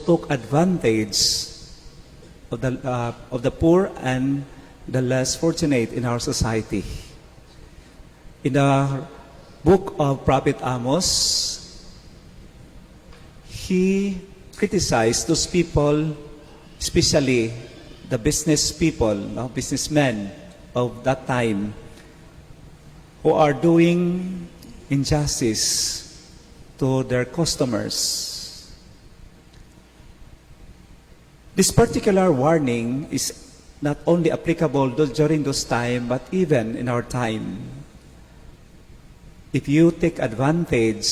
took advantage of the poor and the less fortunate in our society. In the book of Prophet Amos, he criticized those people, especially the business people, businessmen of that time, who are doing injustice to their customers. This particular warning is not only applicable during those time, but even in our time. If you take advantage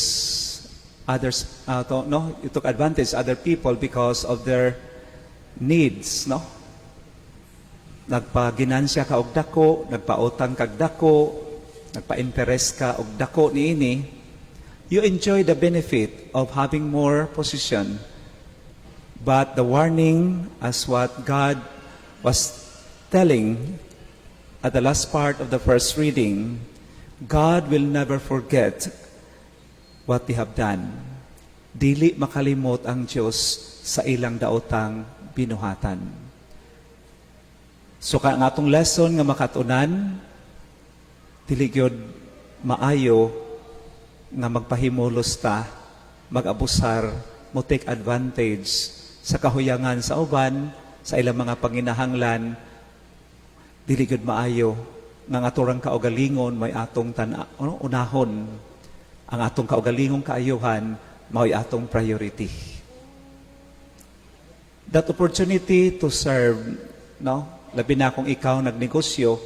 others, you took advantage other people because of their needs, no? Nagpaginansya ka og dako, nagpautang kag dako, nagpa-interest ka og dako niini, you enjoy the benefit of having more position. But the warning, as what God was telling at the last part of the first reading, God will never forget what they have done. Dili makalimot ang Diyos sa ilang daotang binuhatan. So ang atong lesson nga makatunan, dili gyud maayo nga magpahimulos ta, mag-abusar, mo take advantage sa kahuyangan sa uban, sa ilang mga panginahanglan, dili gyud maayo nga aturang kaugalingon may atong unahon. Ang atong kaugalingong kaayuhan mao'y atong priority. That opportunity to serve, labi na kung ikaw nagnegosyo,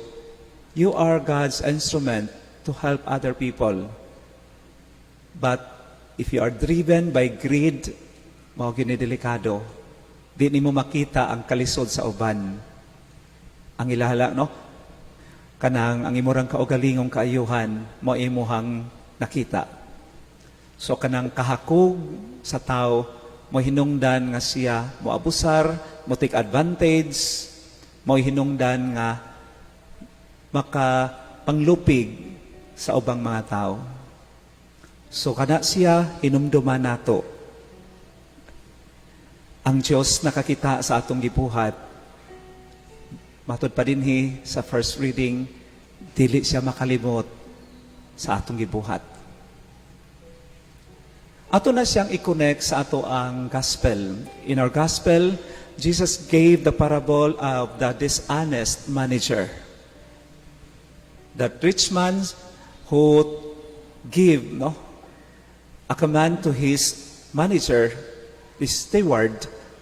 you are God's instrument to help other people. But if you are driven by greed, mao gini delikado. Di nimo makita ang kalisod sa uban. Ang ilahala, kanang ang imurang kaugalingong kaayuhan, mao imuhang nakita. So kanang kahakog sa tao, mo hinungdan nga siya mo abusar, mo take advantage, mo hinungdan nga makapanglupig sa ubang mga tao. So kana siya hinumduman nato. Ang Diyos nakakita sa atong gibuhat. Matod pa dinhi sa first reading, dili siya makalimot sa atong gibuhat. Ato na siyang i-connect sa ato ang gospel. In our gospel, Jesus gave the parable of the dishonest manager. That rich man who give a command to his manager, his steward,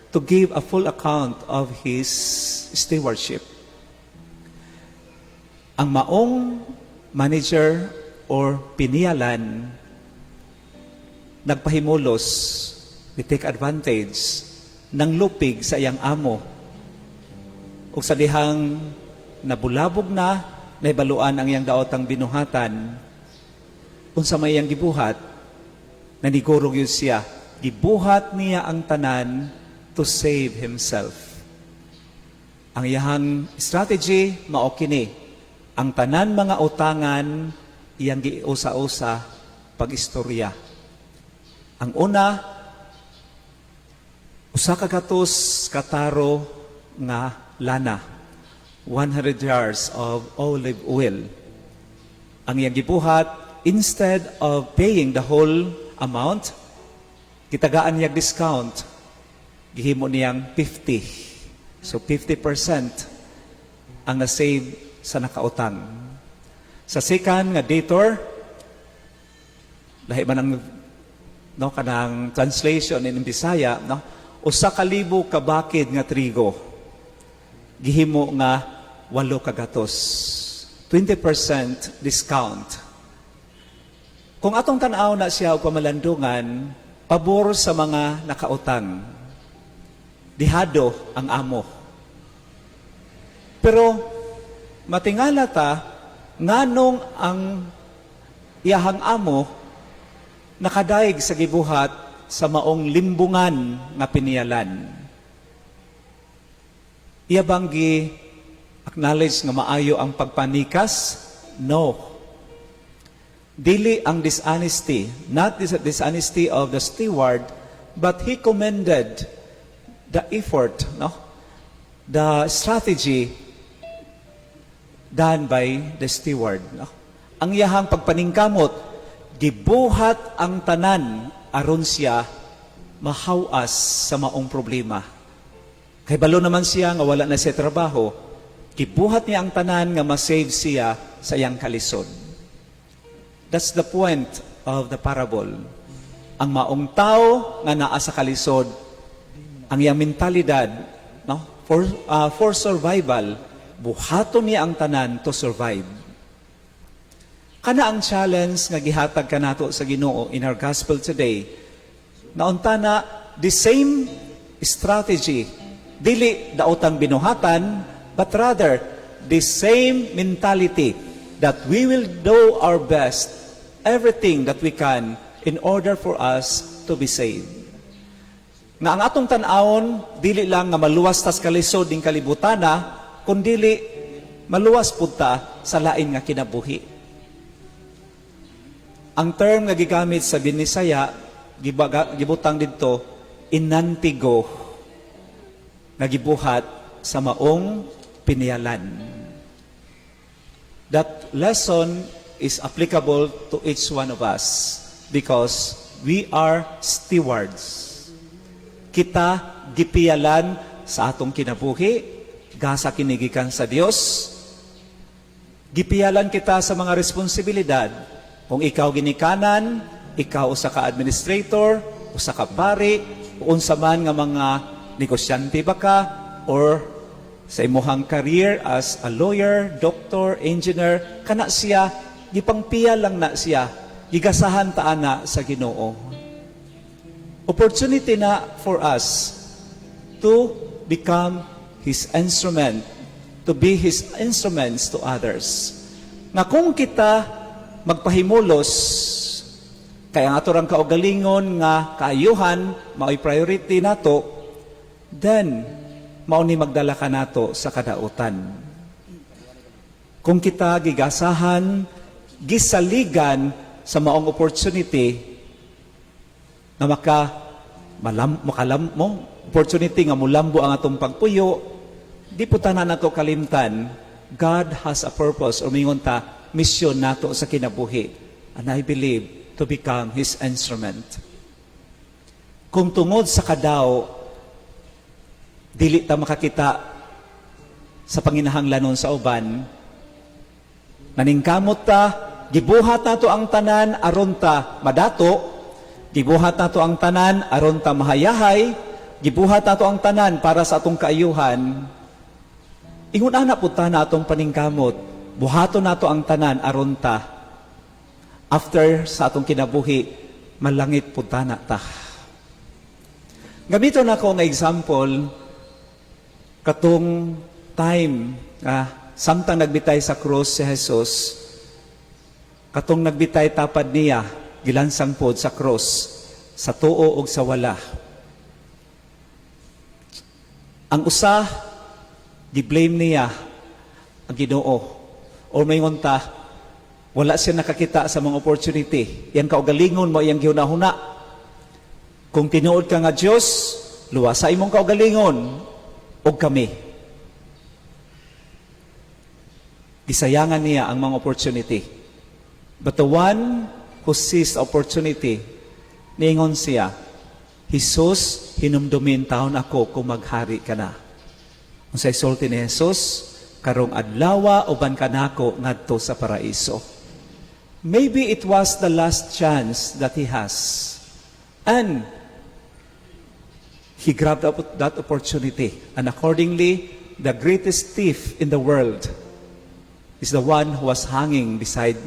to give a full account of his stewardship. Ang maong manager or pinialan, nagpahimulos, we take advantage ng lupig sa iyang amo. O sa dihang nabulabog na, naibaluan ang iyang daotang binuhatan, kung sa may iyang gibuhat, nanigurog yun siya. Gibuhat niya ang tanan to save himself. Ang iyang strategy, mao kini. Ang tanan mga utangan, iyang giusa-usa pag-istorya. Ang una, usa ka gatos kataro nga lana, 100 jars of olive oil. Ang iyang gibuhat, instead of paying the whole amount, kitagaan niyang discount, gihimo niyang 50. So 50% ang na-save sa nakautang. Sa second nga dator, lahi man ang kanang translation in Bisaya, usa ka libo ka bakid nga trigo, gihimo nga 8 ka gatos, 20% discount. Kung atong tan-aw na siya og pamalandungan, pabor sa mga nakautang, dihado ang amo. Pero matingala ta, nganong ang iyahang amo nakadaig sa gibuhat sa maong limbungan nga pinialan. Iya bang gi-acknowledge nga maayo ang pagpanikas? No. Dili ang dishonesty, not the dishonesty of the steward, but he commended the effort, no? The strategy done by the steward. No? Ang iyahang pagpaningkamot, gibuhat ang tanan aron siya mahawas sa maong problema. Kay balo naman siya nga wala na siya trabaho, gibuhat niya ang tanan nga ma-save siya sa iyang kalisod. That's the point of the parable. Ang maong tao nga naa sa kalisod, ang iyang mentalidad, no? For survival, buhaton niya ang tanan to survive. Kana ang challenge nga gihatag kanato sa Ginoo in our gospel today. Naunta na the same strategy, dili daotang binuhatan, but rather the same mentality that we will do our best, everything that we can in order for us to be saved. Nga ang atong tan-awon, dili lang nga maluwas tas kalisod ning kalibutana, kundili maluwas punta sa lain nga kinabuhi. Ang term nga gigamit sa Binisaya, gibutang dito, inantigo, nga gibuhat sa maong pinialan. That lesson is applicable to each one of us because we are stewards. Kita gipialan sa atong kinabuhi, gasa kinigikan sa Dios. Gipialan kita sa mga responsibilidad. Kung ikaw ginikanan, ikaw usa ka administrator, usa ka pari, o unsa man nga mga negosyante ba ka, or sa imuhang career as a lawyer, doctor, engineer, kana siya, gipangpiya lang na siya, gigasahan taan na sa Ginoo. Opportunity na for us to become His instrument, to be His instruments to others. Nga kung kita magpahimulos, kaya nga torang kaugalingon nga kaayuhan, mao'y priority nato, then, mao ni magdala ka nato sa kadautan. Kung kita gigasahan, gisaligan sa maong opportunity na opportunity nga mulambo ang atong pagpuyo, di po tanan nato kalimtan, God has a purpose, o mingon ta, mission nato sa kinabuhi. And I believe to become His instrument. Kung tungod sa kadaw, dili ta makakita sa panginahanglanon sa uban, naningkamot ta, gibuhat nato ang tanan aron ta madato, gibuhat nato ang tanan aron ta mahayahay, gibuhat nato ang tanan para sa atong kaayuhan. Ingon ana pud ta na atong paningkamot, buhaton nato ang tanan aron ta after sa atong kinabuhi malangit pud ta na ta. Gamito na ko nga example katong time samtang nagbitay sa cross si Jesus, katong nagbitay tapad niya, gilansang pod sa cross, sa tuo ug sa wala. Ang usa, gi-blame niya ang Ginoo. O mayngon ta, wala siya nakakita sa mga opportunity. Yan kaugalingon mo, iyang gihuna-huna. Kung tinuod ka nga Diyos, luwasa imong kaugalingon, o kami. Gisayangan niya ang mga opportunity. But the one who sees opportunity, niingon siya, Jesus, hinumdumin taon ako kung maghari ka na. Kung sa isulti ni Jesus, karong adlawa uban ka nako ngadto sa paraiso. Maybe it was the last chance that he has. And he grabbed up that opportunity. And accordingly, the greatest thief in the world is the one who was hanging beside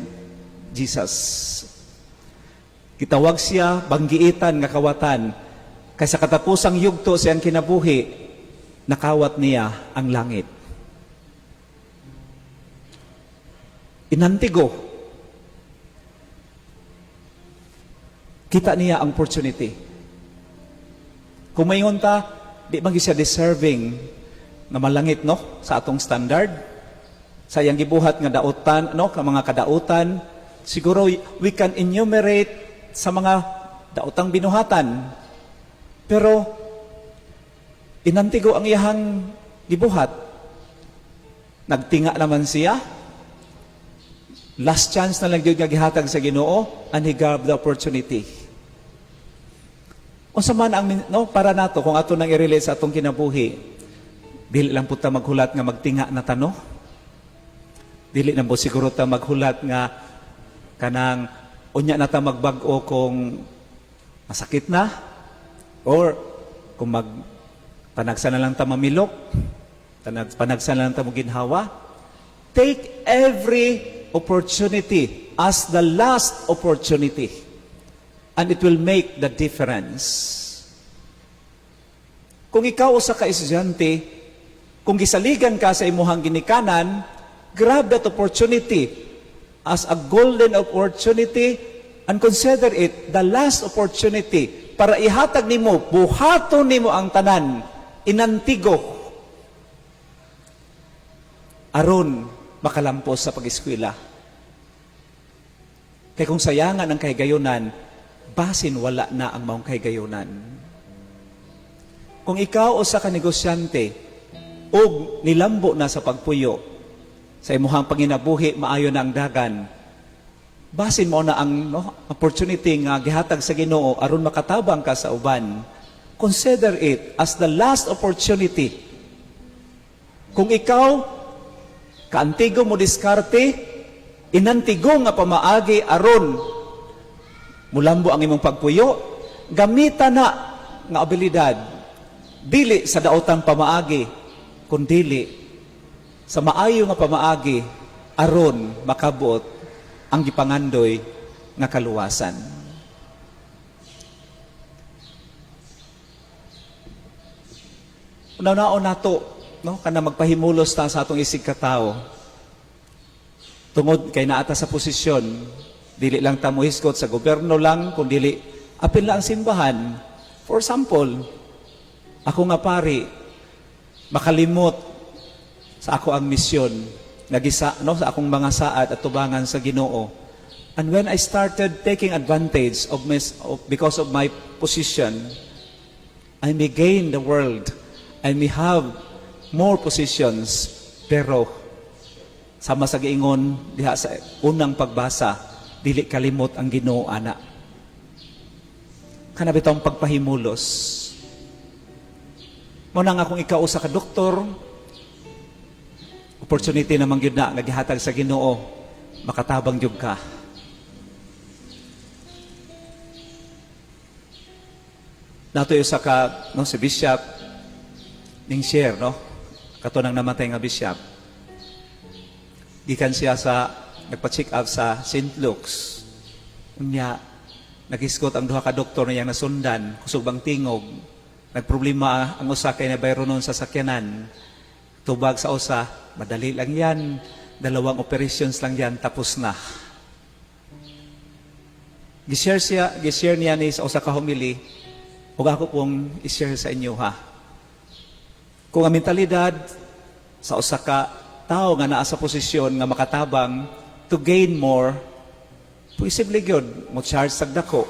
Jesus. Gitawag siya, banggiitan nga kawatan, kaysa katapusang yugto siyang kinabuhi, nakawat niya ang langit. Inantigo. Kita niya ang opportunity. Kung mayon ta, di ba siya deserving na malangit, no? Sa atong standard. Sa iyang gibuhat nga dautan, no? Mga kadautan. Siguro we can enumerate sa mga daotang binuhatan. Pero Inantigo ang iyahang gibuhat. Nagtinga naman siya. Last chance na lang yun nga gihatag sa Ginoo, and he grabbed the opportunity. Unsa man ang para nato kung ato nang i-relate sa atong kinabuhi, dili lang po ta maghulat nga magtinga na tano. Dili na po siguro ta maghulat nga kanang unya na ta magbag-o kung masakit na, or kung panagsa na lang ta mamilok, panagsa na lang ta mo ginhawa. Take every opportunity as the last opportunity, and it will make the difference. Kung ikaw usa ka estudyante, kung gisaligan ka sa imuhang ginikanan, grab that opportunity as a golden opportunity and consider it the last opportunity para ihatag nimo, buhaton nimo ang tanan, inantigo, aron makalampos sa pag-eskwela. Kaya kung sayangan ang kahigayunan, basin wala na ang maong kahigayunan. Kung ikaw o sa kanegosyante, og nilambo na sa pagpuyo, sa imuhang panginabuhi, maayo na ang dagan, basin mo na ang opportunity nga gihatag sa Ginoo aron makatabang ka sa uban. Consider it as the last opportunity. Kung ikaw, kaantigo mo diskarte, inantigo nga pamaagi aron mulambo ang imong pagpuyo, gamita na nga abilidad, dili sa daotang pamaagi, kundili sa maayo nga pamaagi aron makabuot ang gipangandoy nga kaluwasan. Unaw-naon nato, kana magpahimulos ta sa atong isig katao. Tungod kay naata sa posisyon, dili lang ta mohisgot sa gobyerno lang, kundi apil na ang simbahan. For example, ako nga pari, makalimot sa ako ang misyon, sa akong mga saad at tubangan sa Ginoo. And when I started taking advantage because of my position, I may gain the world. I may have more positions, pero sama sa giingon diha sa unang pagbasa, dili kalimot ang Ginoo ana. Kana bitong pagpahimulos. Muna nga kung ikaw usa ka doktor, opportunity naman yun na naghihatag sa Ginoo, makatabang yun ka. Nato yung sa si Bishop ning share, katunang namatay nga Bishop. Gikan siya nagpa-check up sa St. Luke's. Unya, nag-iskot ang duha ka doktor na yang nasundan, kusog bang tingog. Nagproblema ang usa kay nabayro nun sa sakyanan. Tubag sa usa, madali lang yan. 2 operations lang yan, tapos na. Gishare niya ni sa usa ka homily, ug ako pong i-share sa inyo ha. Kung ang mentalidad sa usa ka tao nga naa sa posisyon nga makatabang to gain more, posible gyud mo charge sa dako.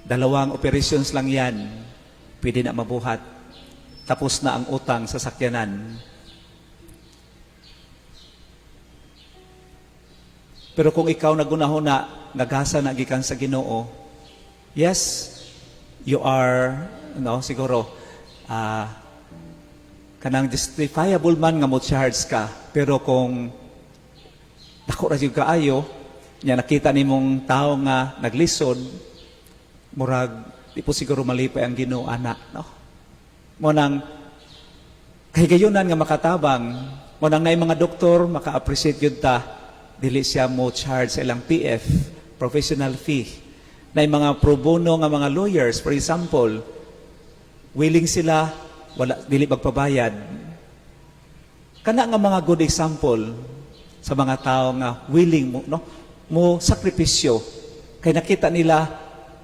2 operations lang yan, pwede na mabuhat. Tapos na ang utang sa sakyanan. Pero kung ikaw nagunahon na nagasa na gikan sa Ginoo, yes, you are, siguro, kanang justifiable man nga mo charge ka. Pero kung dako ra jud kaayo, nya nakita nimong tao nga naglisod, murag di po siguro malipay ang Ginoo ana, mo nang kahigayunan nga makatabang, mo nang na mga doktor maka-appreciate yun ta, dili siya mo charge sa ilang PF, professional fee. Na mga pro bono nga mga lawyers, for example, willing sila, dili magpabayad. Kana nga mga good example sa mga tao nga willing mo sakripisyo, kay nakita nila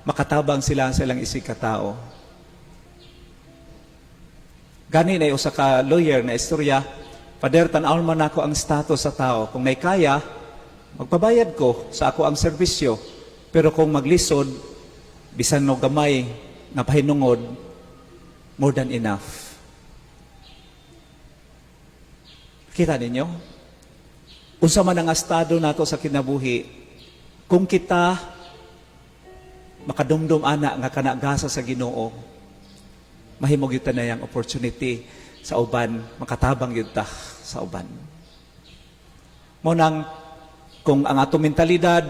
makatabang sila sa ilang isig katao. Gani na usa ka lawyer na istorya, Father, tan-aw man ako ang status sa tao. Kung may kaya, magpabayad ko sa ako ang serbisyo. Pero kung maglisod, bisan no gamay, na pahinungod, more than enough. Kita ninyo? Unsa man ang estado nato sa kinabuhi, kung kita makadumdum ana nga kanagasa sa Ginoo, mahimog yun na yung opportunity sa uban, makatabang yun ta sa uban. Munang, kung ang ato mentalidad,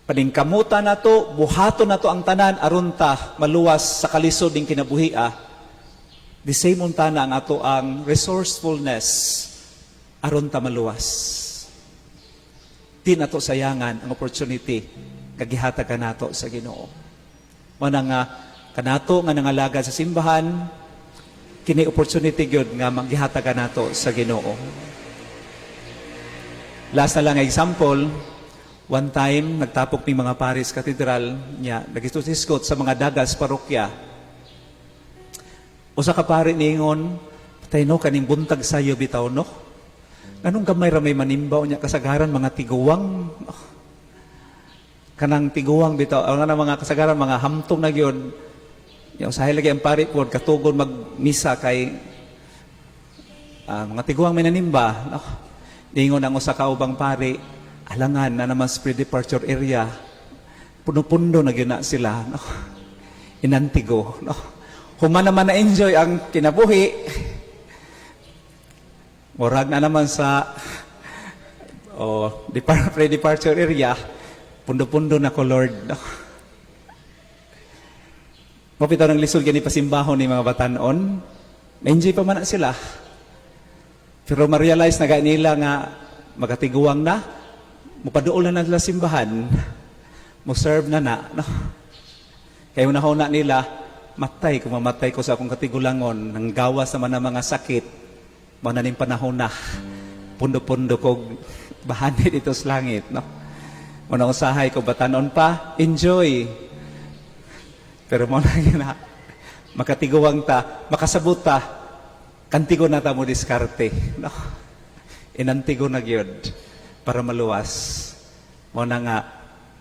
paningkamuta na to, buhato na to ang tanan, aron ta maluwas sa kalisod ng kinabuhia, the same unta na ang ato ang resourcefulness, aron ta maluwas. Di na to sayangan ang opportunity, kagihata ka nato sa Ginoo. Munang nga, kanato nga nangalagad sa simbahan, kini opportunity gyud nga maghihatagan nato sa Ginoo. Last na lang example, one time nagtapok ni mga Paris Cathedral niya, nagistot sa mga dagas parokya. Usa ka pari niingon, patay no kaning buntag sayo bitaw no. Anong gamay ra may manimbaw niya kasagaran mga tiguwang. Kanang tiguwang bitaw, ang mga kasagaran mga hamtong na gyud. Yung usahay lagi ang pari po, katugon magmisa kay mga tiguang minanimba. No? Ningon ang usa ka ubang pari, alangan na naman sa pre-departure area, puno-pundo na yun na sila. No? Inantigo. No? Human naman na-enjoy ang kinabuhi. Murag na naman sa pre-departure area, pundo-pundo na ko, Lord. No? Mapitaw ng lisod gani pasimbahon ni mga batanon, na-enjoy pa man na sila. Pero ma-realize na nila nga magatiguang na, mupaduol na nila simbahan, mo-serve na na. No? Kaya unahuna nila, matay, kung mamatay ko sa akong katigulangon, nang gawas naman ng mga sakit, mananing panahon na, pundo-pundo ko bahani dito sa langit. No? Unang usahay ko batanon pa, enjoy. Pero mo na makatiguang ta, makasabot ta, kantigo na ta mo diskarte. No? Inantigo na gyud para maluwas. Mo na nga,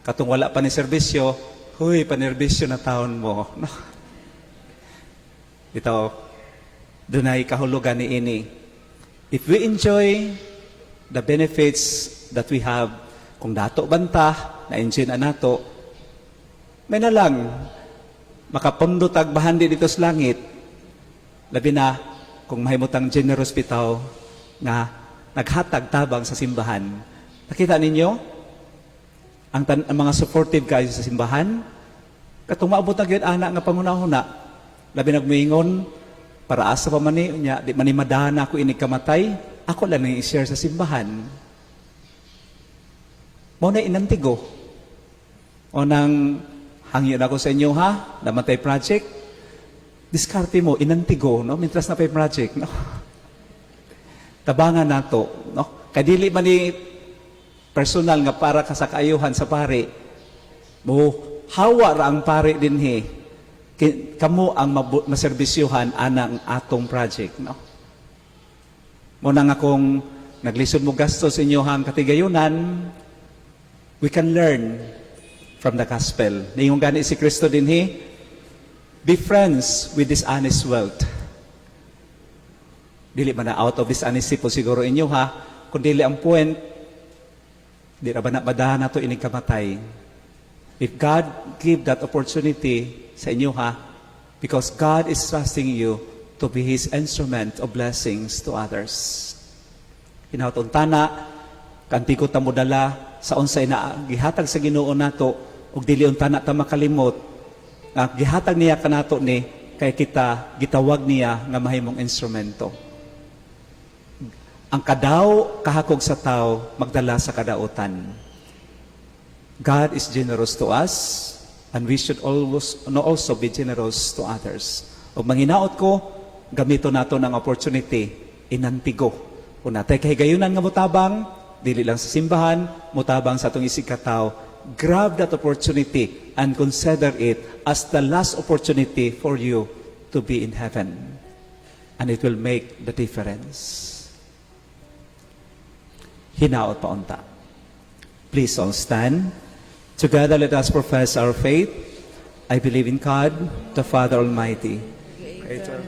katong wala pa ni serbisyo, huy, panerbisyo na taon mo. No? Ito, dunay kahulugan ni ini. If we enjoy the benefits that we have, kung dato banta, na-enjoy na nato, may na lang, makapundo tagbahan din dito sa langit, labi na kung mahimutang generous bitaw nga naghatag tabang sa simbahan. Nakita ninyo ang mga supportive guys sa simbahan, katong maabot na gyud ana nga pangunahuna, labi nagmuingon para asa pa man niya, di man ni madana ako inig kamatay, ako lang nang i-share sa simbahan. Mo na inantigo o nang hangyo na ako sa inyo ha, namatay project, diskarte mo, inantigo, no? Mintras na pay project, no? Tabangan nato, no? Kadili man ni personal nga para ka sa kaayuhan sa pare, mo hawa ra ang pare dinhi, kamo ang maserbisyuhan anang atong project, no? Mo nang akong naglisod mo gasto sa inyo hang katigayunan, we can learn from the gospel. Ningong gani si Kristo dinhi, be friends with this honest wealth. Dili man na out of this honesty po siguro inyo ha, kundi ang point, di ra ba na badahan na to inig kamatay. If God give that opportunity sa inyo ha, because God is trusting you to be His instrument of blessings to others. Hinautontana, kanti ko tamudala, sa unsay na gihatag sa Ginoo nato, ug dili unta na ta makalimot nga gihatag niya kanato ni kay kita gitawag niya nga mahimong instrumento. Ang kadaw kahakog sa tao magdala sa kadautan. God is generous to us and we should also be generous to others. Ug manghinaot ko, gamito nato ng opportunity, inantigo. Kung natay kahigayunan nga mutabang, dili lang sa simbahan, mutabang sa atong isikataw, grab that opportunity and consider it as the last opportunity for you to be in heaven. And it will make the difference. Hinaot pa unta. Please all stand. Together let us profess our faith. I believe in God, the Father Almighty, Creator,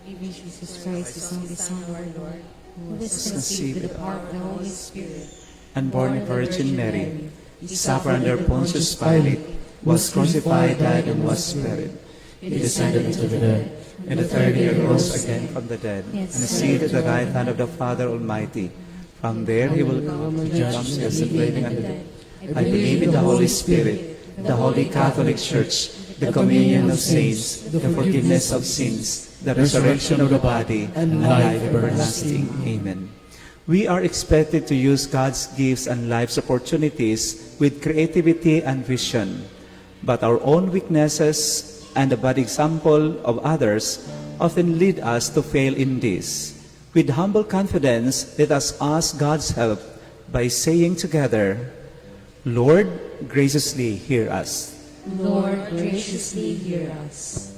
even Jesus Christ, His only Son, our Lord, who was conceived with the power of the Holy Spirit, and born of Virgin Mary, He suffered under Pontius Pilate, was crucified, died, and was buried. He descended into the dead, and the third day rose again from the dead, and is seated at the right hand of the Father Almighty. From there He will come to judge the living and the dead. I believe in the Holy Spirit, the Holy Catholic Church, the communion of saints, the forgiveness of sins, the resurrection of the body, and life everlasting. Amen. We are expected to use God's gifts and life's opportunities with creativity and vision. But our own weaknesses and the bad example of others often lead us to fail in this. With humble confidence, let us ask God's help by saying together, Lord, graciously hear us. Lord, graciously hear us.